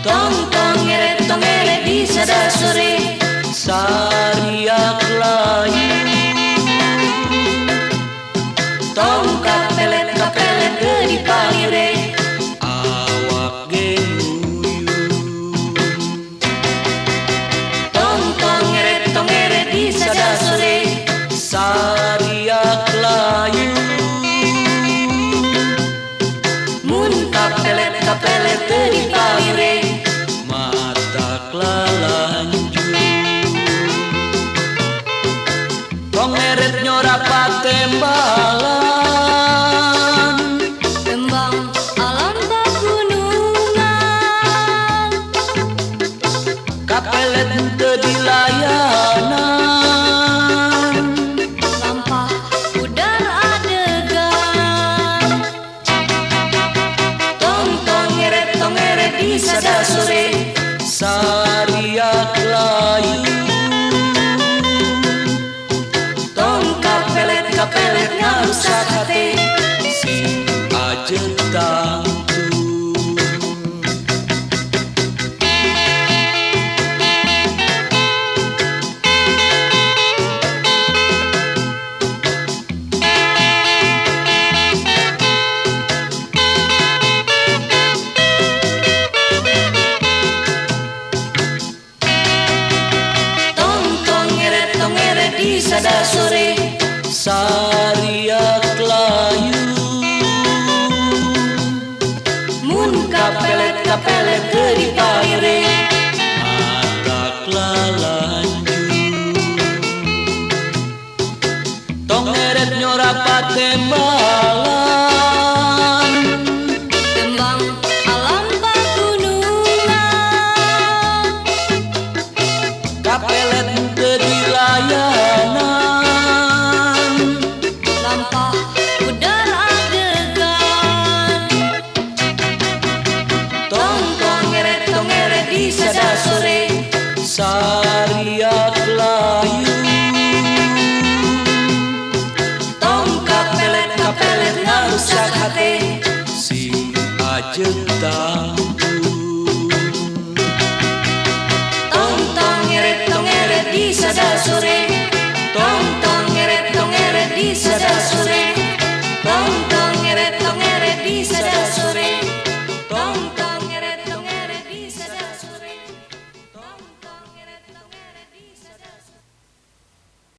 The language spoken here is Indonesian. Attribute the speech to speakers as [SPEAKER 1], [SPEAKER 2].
[SPEAKER 1] tong ngeret di sada sore
[SPEAKER 2] Sariak layu
[SPEAKER 1] tong kapelet ke di palire
[SPEAKER 2] awak genuyung
[SPEAKER 1] tong ngeret di sada sore
[SPEAKER 2] Sariak layu
[SPEAKER 1] mun kapelet ke di palire
[SPEAKER 2] mata klalanjut tong ngeret nyora patembalan
[SPEAKER 1] tembang alam pagunungan
[SPEAKER 2] kapelet teu dilayanan
[SPEAKER 1] lampah udar adegan tong ngeret di sada sore
[SPEAKER 2] Sariak layu
[SPEAKER 1] tong kapelet ngarusak hati
[SPEAKER 2] si ajeut tangtu
[SPEAKER 1] tong ngeret di sada sore
[SPEAKER 2] Sariak layu
[SPEAKER 1] mun kapelet ke di palire
[SPEAKER 2] mata klalanjut tong ngeret nyora patembalan
[SPEAKER 1] tembang alam pagunungan
[SPEAKER 2] kapelet teu dilayanan
[SPEAKER 1] lampah udar adegan tong ngeret di sada sore
[SPEAKER 2] Sariak layu
[SPEAKER 1] tong kapelet ngarusak hati
[SPEAKER 2] si ajeut tangtu
[SPEAKER 1] tong ngeret di sada sore